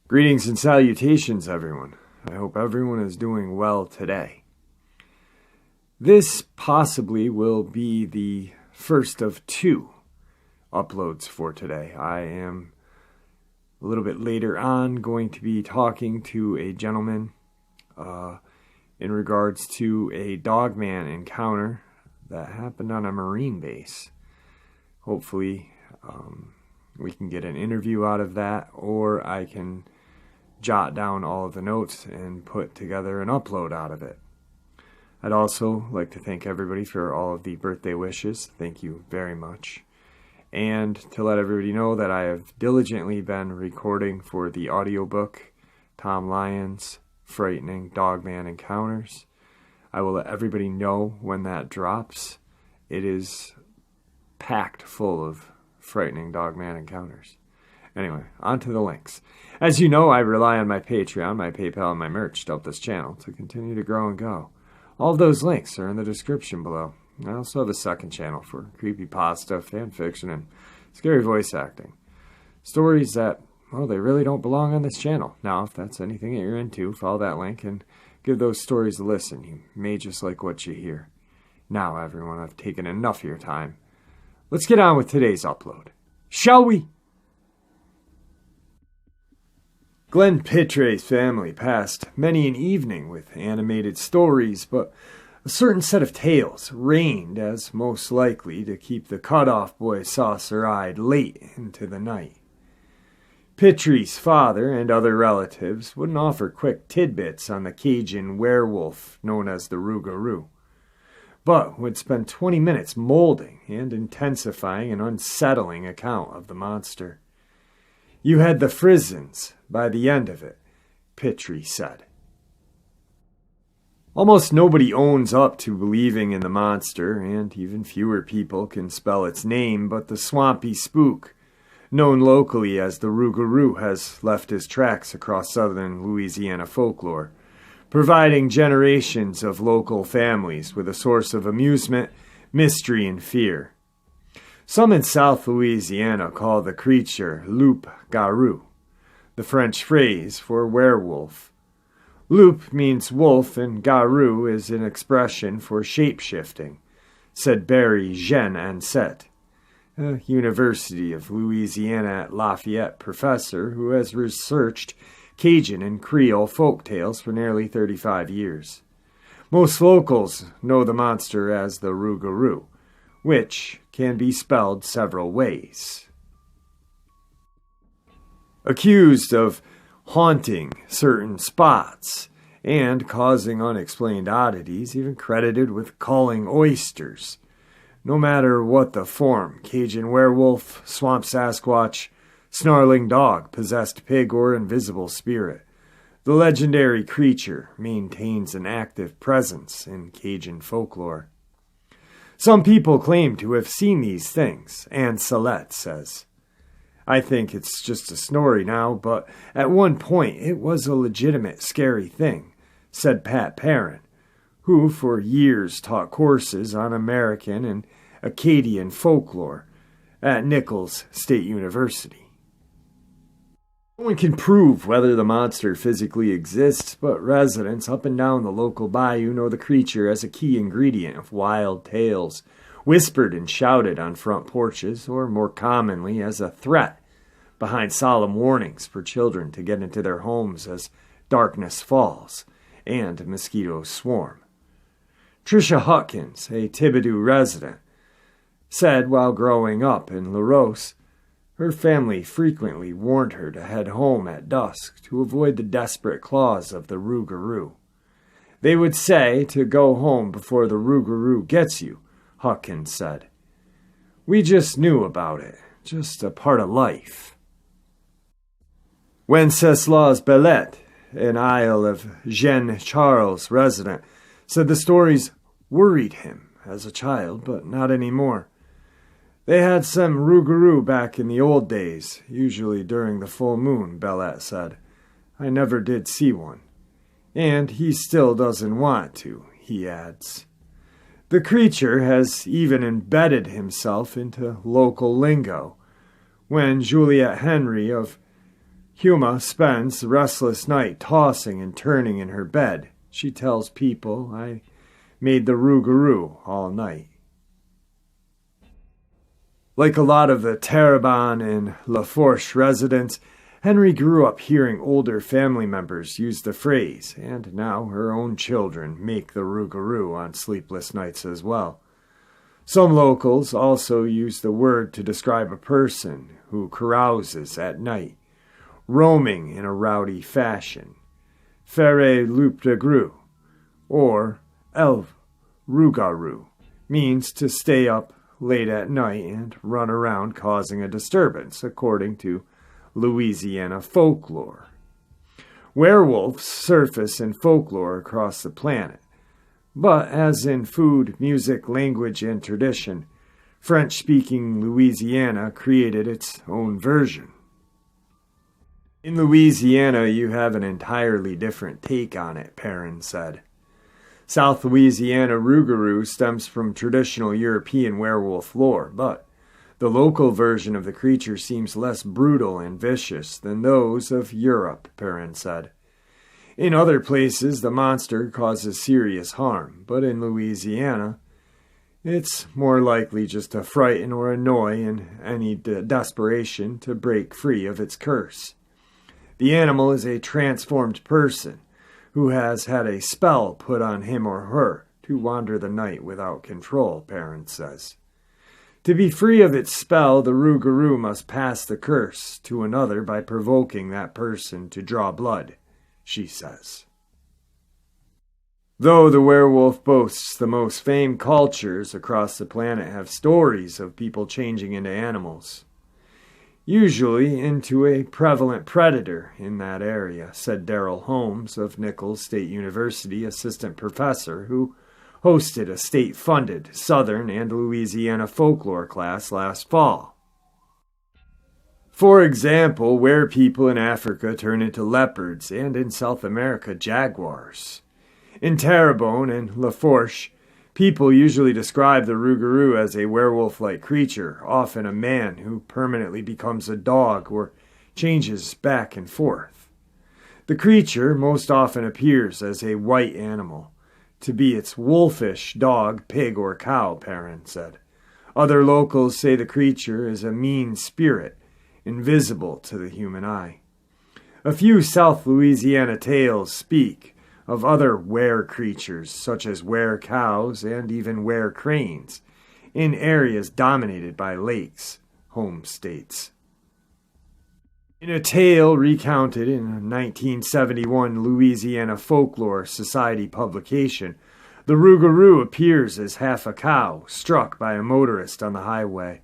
Greetings and salutations, everyone. I hope everyone is doing well today. This possibly will be the first of two uploads for today. I am a little bit later on going to be talking to a gentleman in regards to a Dogman encounter that happened on a Marine base. Hopefully we can get an interview out of that, or I can jot down all of the notes and put together an upload out of it. I'd also like to thank everybody for all of the birthday wishes. Thank you very much. And to let everybody know that I have diligently been recording for the audiobook, Tom Lyons' Frightening Dogman Encounters. I will let everybody know when that drops. It is packed full of frightening Dogman encounters. Anyway, on to the links. As you know, I rely on my Patreon, my PayPal, and my merch to help this channel to continue to grow and go. All of those links are in the description below. I also have a second channel for creepypasta, fan fiction, and scary voice acting. Stories that, well, they really don't belong on this channel. Now, if that's anything that you're into, follow that link and give those stories a listen. You may just like what you hear. Now, everyone, I've taken enough of your time. Let's get on with today's upload. Shall we? Glenn Pittre's family passed many an evening with animated stories, but a certain set of tales reigned as most likely to keep the cutoff boy saucer-eyed late into the night. Pittre's father and other relatives wouldn't offer quick tidbits on the Cajun werewolf known as the Rougarou, but would spend 20 minutes molding and intensifying an unsettling account of the monster. You had the frizzins by the end of it, Pittre said. Almost nobody owns up to believing in the monster, and even fewer people can spell its name, but the swampy spook, known locally as the Rougarou, has left his tracks across southern Louisiana folklore, providing generations of local families with a source of amusement, mystery, and fear. Some in South Louisiana call the creature Loup-garou, the French phrase for werewolf. Loup means wolf and garou is an expression for shape-shifting, said Barry Jean Ansett, a University of Louisiana at Lafayette professor who has researched Cajun and Creole folk tales for nearly 35 years. Most locals know the monster as the Rougarou, which can be spelled several ways. Accused of haunting certain spots and causing unexplained oddities, even credited with culling oysters. No matter what the form, Cajun werewolf, swamp Sasquatch, snarling dog, possessed pig, or invisible spirit, the legendary creature maintains an active presence in Cajun folklore. Some people claim to have seen these things, Anne Salette says. I think it's just a story now, but at one point it was a legitimate scary thing, said Pat Perrin, who for years taught courses on American and Acadian folklore at Nichols State University. No one can prove whether the monster physically exists, but residents up and down the local bayou know the creature as a key ingredient of wild tales, whispered and shouted on front porches, or more commonly as a threat behind solemn warnings for children to get into their homes as darkness falls and mosquitoes swarm. Tricia Hutkins, a Thibodaux resident, said while growing up in LaRose, her family frequently warned her to head home at dusk to avoid the desperate claws of the Rougarou. They would say to go home before the Rougarou gets you, Hutkins said. We just knew about it, just a part of life. Wenceslas Bellet, an Isle of Jean Charles resident, said the stories worried him as a child, but not anymore. They had some Rougarou back in the old days, usually during the full moon, Bellet said. I never did see one. And he still doesn't want to, he adds. The creature has even embedded himself into local lingo. When Juliet Henry of Huma spends the restless night tossing and turning in her bed, she tells people, "I made the Rougarou all night." Like a lot of the Terrebonne and La Fourche residents, Henry grew up hearing older family members use the phrase, and now her own children make the Rougarou on sleepless nights as well. Some locals also use the word to describe a person who carouses at night, roaming in a rowdy fashion. Faire loup de grue, or el Rougarou, means to stay up late at night and run around causing a disturbance, according to Louisiana folklore. Werewolves surface in folklore across the planet, but as in food, music, language, and tradition, French-speaking Louisiana created its own version. In Louisiana, you have an entirely different take on it, Perrin said. South Louisiana Rougarou stems from traditional European werewolf lore, but the local version of the creature seems less brutal and vicious than those of Europe, Perrin said. In other places, the monster causes serious harm, but in Louisiana, it's more likely just to frighten or annoy in any desperation to break free of its curse. The animal is a transformed person who has had a spell put on him or her to wander the night without control, Perrin says. To be free of its spell, the Rougarou must pass the curse to another by provoking that person to draw blood, she says. Though the werewolf boasts the most famed cultures across the planet have stories of people changing into animals, usually into a prevalent predator in that area, said Darrell Holmes of Nichols State University, assistant professor who hosted a state-funded Southern and Louisiana folklore class last fall. For example, were-people in Africa turn into leopards, and in South America, jaguars. In Terrebonne and La Fourche, people usually describe the Rougarou as a werewolf-like creature, often a man who permanently becomes a dog or changes back and forth. The creature most often appears as a white animal, to be its wolfish dog, pig, or cow, Perrin said. Other locals say the creature is a mean spirit, invisible to the human eye. A few South Louisiana tales speak of other were-creatures, such as were-cows and even were-cranes, in areas dominated by lakes, Holmes states. In a tale recounted in a 1971 Louisiana Folklore Society publication, the Rougarou appears as half a cow struck by a motorist on the highway.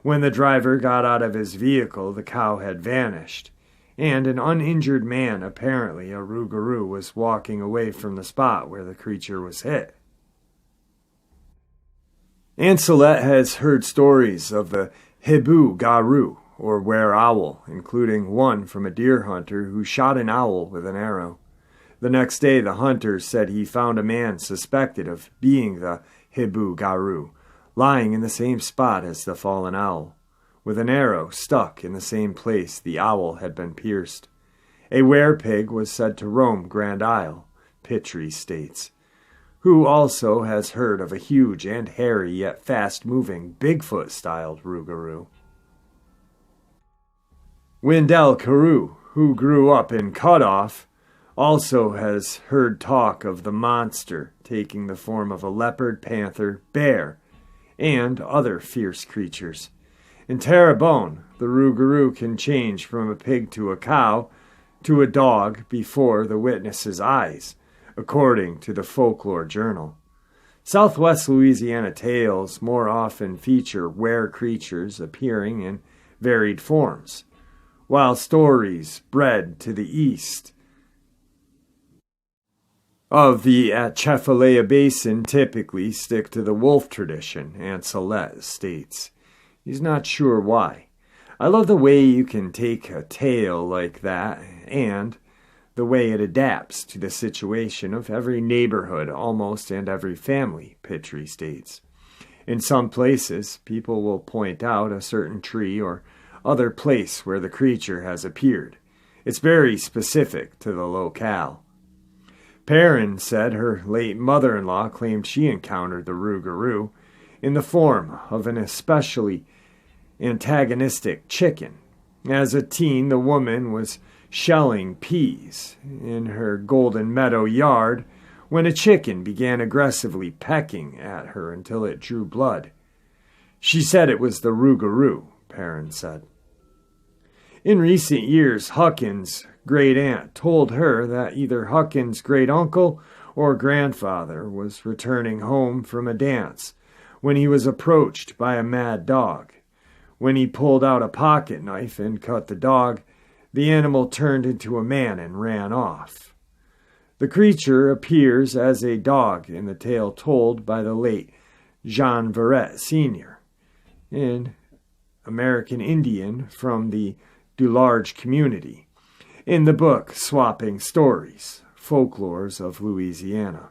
When the driver got out of his vehicle, the cow had vanished, and an uninjured man, apparently a Rougarou, was walking away from the spot where the creature was hit. Ancelette has heard stories of the Rougarou, or were-owl, including one from a deer hunter who shot an owl with an arrow. The next day, the hunter said he found a man suspected of being the Rougarou, lying in the same spot as the fallen owl, with an arrow stuck in the same place the owl had been pierced. A were-pig was said to roam Grand Isle, Pitre states, who also has heard of a huge and hairy yet fast-moving Bigfoot-styled Rougarou. Wendell Carew, who grew up in Cutoff, also has heard talk of the monster taking the form of a leopard, panther, bear, and other fierce creatures. In Terrebonne, the Rougarou can change from a pig to a cow to a dog before the witness's eyes, according to the Folklore Journal. Southwest Louisiana tales more often feature were-creatures appearing in varied forms, while stories bred to the east of the Atchafalaya Basin typically stick to the wolf tradition, Ancelette states. He's not sure why. I love the way you can take a tale like that and the way it adapts to the situation of every neighborhood almost and every family, Petrie states. In some places, people will point out a certain tree or other place where the creature has appeared. It's very specific to the locale. Perrin said her late mother-in-law claimed she encountered the Rougarou in the form of an especially antagonistic chicken. As a teen, the woman was shelling peas in her Golden Meadow yard when a chicken began aggressively pecking at her until it drew blood. She said it was the Rougarou, Perrin said. In recent years, Huckin's great-aunt told her that either Huckin's great-uncle or grandfather was returning home from a dance when he was approached by a mad dog. When he pulled out a pocket knife and cut the dog, the animal turned into a man and ran off. The creature appears as a dog in the tale told by the late Jean Verret Sr., an American Indian from the Dularge community, in the book Swapping Stories, Folklores of Louisiana.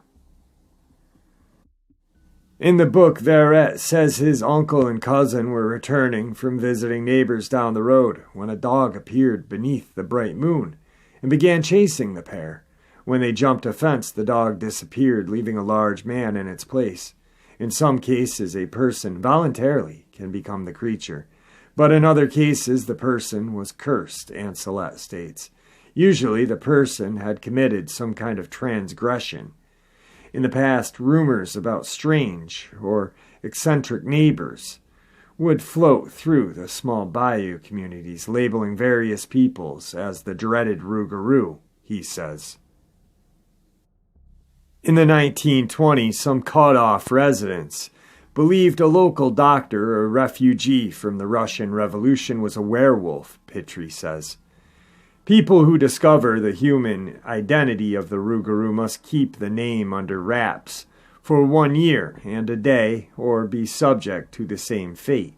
In the book, Verret says his uncle and cousin were returning from visiting neighbors down the road when a dog appeared beneath the bright moon and began chasing the pair. When they jumped a fence, the dog disappeared, leaving a large man in its place. In some cases, a person voluntarily can become the creature, but in other cases, the person was cursed, Ancelet states. Usually, the person had committed some kind of transgression. In the past, rumors about strange or eccentric neighbors would float through the small bayou communities, labeling various peoples as the dreaded Rougarou, he says. In the 1920s, some cut-off residents believed a local doctor or refugee from the Russian Revolution was a werewolf, Petrie says. People who discover the human identity of the Rougarou must keep the name under wraps for 1 year and a day or be subject to the same fate.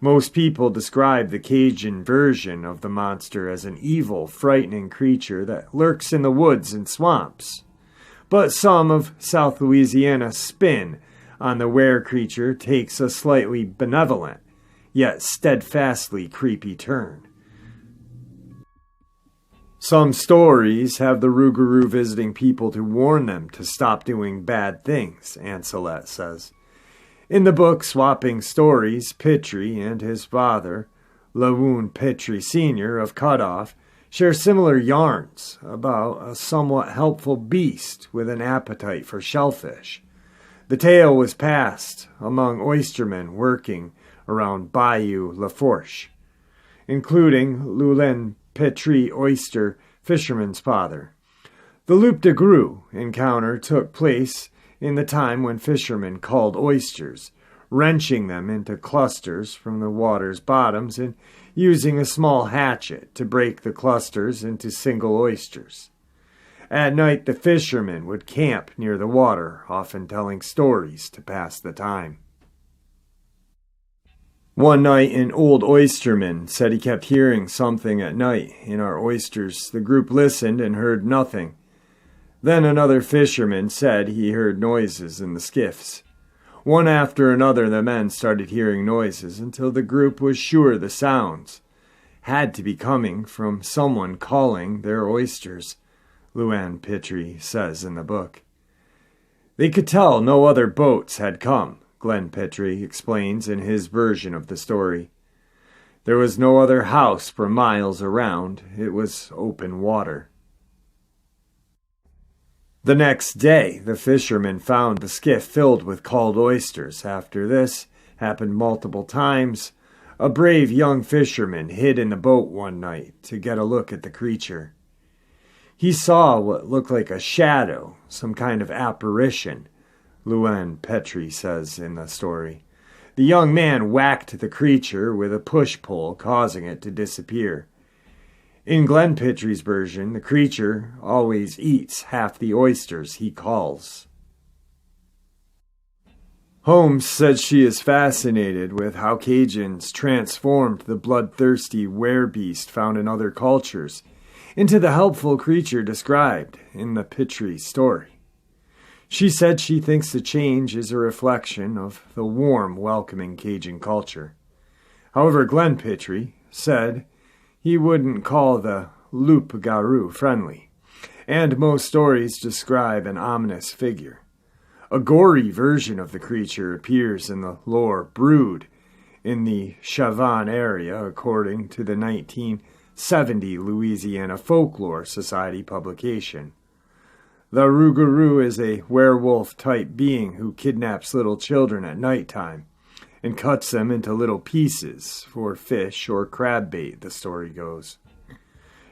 Most people describe the Cajun version of the monster as an evil, frightening creature that lurks in the woods and swamps. But some of South Louisiana's spin on the were-creature takes a slightly benevolent, yet steadfastly creepy turn. Some stories have the Rougarou visiting people to warn them to stop doing bad things, Ancelet says. In the book Swapping Stories, Petrie and his father, Lawoon Petrie Sr. of Cutoff, share similar yarns about a somewhat helpful beast with an appetite for shellfish. The tale was passed among oystermen working around Bayou Lafourche, including Louisiana'S Petrie oyster fisherman's father. The loup de gros encounter took place in the time when fishermen culled oysters, wrenching them into clusters from the water's bottoms and using a small hatchet to break the clusters into single oysters. At night, the fishermen would camp near the water, often telling stories to pass the time. One night, an old oysterman said he kept hearing something at night in our oysters. The group listened and heard nothing. Then another fisherman said he heard noises in the skiffs. One after another, the men started hearing noises until the group was sure the sounds had to be coming from someone calling their oysters, Louisiana'S Petrie says in the book. They could tell no other boats had come, Glenn Petrie explains in his version of the story. There was no other house for miles around. It was open water. The next day, the fishermen found the skiff filled with culled oysters. After this happened multiple times, a brave young fisherman hid in the boat one night to get a look at the creature. He saw what looked like a shadow, some kind of apparition, Louisiana'S Petrie says in the story. The young man whacked the creature with a push-pole, causing it to disappear. In Glenn Petrie's version, the creature always eats half the oysters he culls. Holmes said she is fascinated with how Cajuns transformed the bloodthirsty werebeast found in other cultures into the helpful creature described in the Pitry story. She said she thinks the change is a reflection of the warm, welcoming Cajun culture. However, Glenn Pitry said he wouldn't call the Loup-Garou friendly, and most stories describe an ominous figure. A gory version of the creature appears in the lore brewed in the Chavannes area, according to the 1970 Louisiana Folklore Society publication. The Rougarou is a werewolf-type being who kidnaps little children at nighttime and cuts them into little pieces for fish or crab bait, the story goes.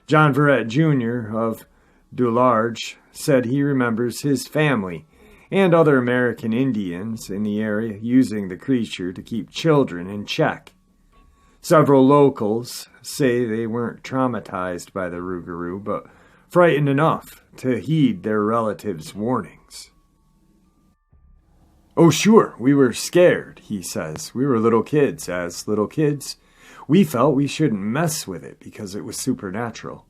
John Verrett Jr. of Dularge said he remembers his family and other American Indians in the area using the creature to keep children in check. Several locals say they weren't traumatized by the Rougarou, but frightened enough to heed their relatives' warnings. "Oh, sure, we were scared," he says. "We were little kids. As little kids, we felt we shouldn't mess with it because it was supernatural."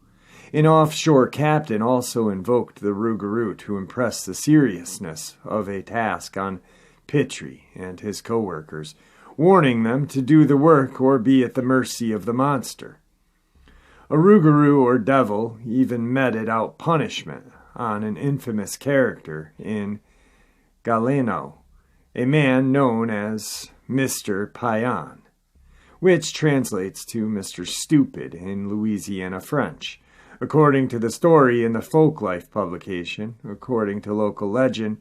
An offshore captain also invoked the Rougarou to impress the seriousness of a task on Pitry and his co-workers, warning them to do the work or be at the mercy of the monster. A Rougarou or devil even meted out punishment on an infamous character in Galeno, a man known as Mr. Payan, which translates to Mr. Stupid in Louisiana French. According to the story in the Folklife publication, according to local legend,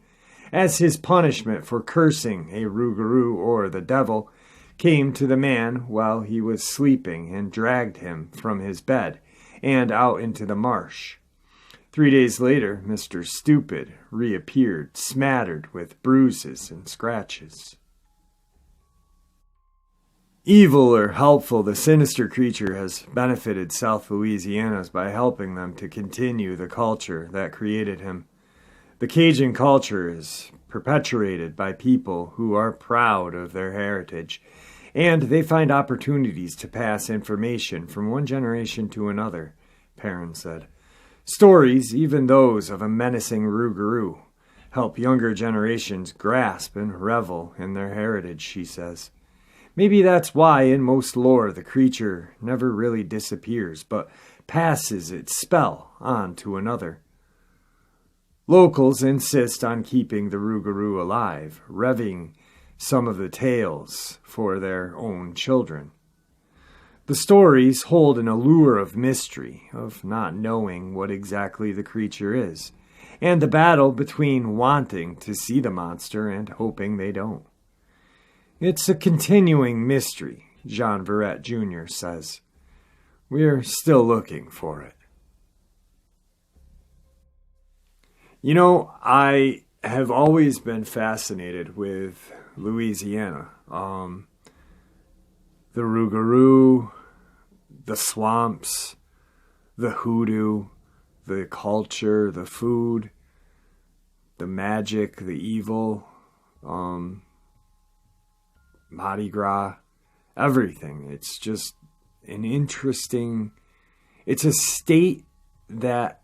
as his punishment for cursing a Rougarou or the devil came to the man while he was sleeping and dragged him from his bed and out into the marsh. 3 days later, Mr. Stupid reappeared, smattered with bruises and scratches. Evil or helpful, the sinister creature has benefited South Louisiana'S by helping them to continue the culture that created him. The Cajun culture is perpetuated by people who are proud of their heritage, and they find opportunities to pass information from one generation to another, Perrin said. Stories, even those of a menacing Rougarou, help younger generations grasp and revel in their heritage, she says. Maybe that's why in most lore the creature never really disappears, but passes its spell on to another. Locals insist on keeping the Rougarou alive, revving some of the tales for their own children. The stories hold an allure of mystery, of not knowing what exactly the creature is, and the battle between wanting to see the monster and hoping they don't. It's a continuing mystery, Jean Verrett Jr. says. We're still looking for it. You know, I have always been fascinated with Louisiana. The Rougarou, the swamps, the hoodoo, the culture, the food, the magic, the evil, Mardi Gras, everything. It's just an interesting, it's a state that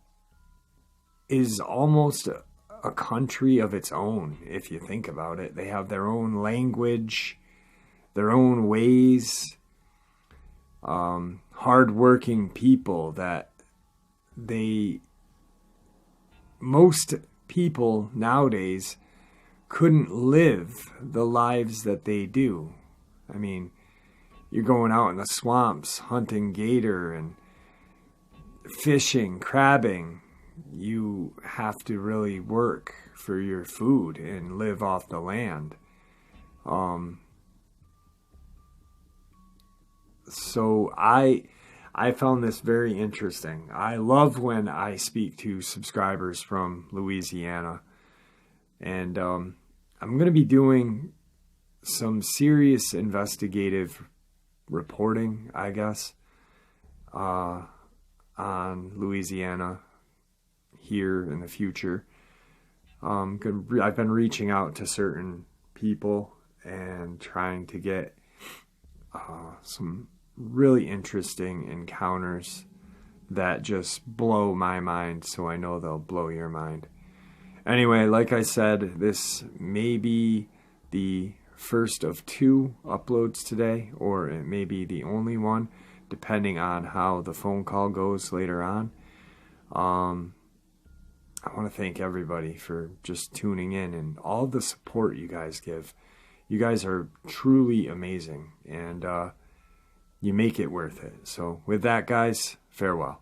is almost a country of its own, if you think about it. They have their own language, their own ways, hardworking people that most people nowadays couldn't live the lives that they do. I mean, you're going out in the swamps, hunting gator and fishing, crabbing. You have to really work for your food and live off the land. So I found this very interesting. I love when I speak to subscribers from Louisiana. And I'm going to be doing some serious investigative reporting, I guess, on Louisiana here in the future. I've been reaching out to certain people and trying to get some really interesting encounters that just blow my mind, so I know they'll blow your mind. Anyway, like I said, this may be the first of 2 uploads today, or it may be the only one, depending on how the phone call goes later on. I want to thank everybody for just tuning in and all the support you guys give. You guys are truly amazing, and you make it worth it. So with that, guys, farewell.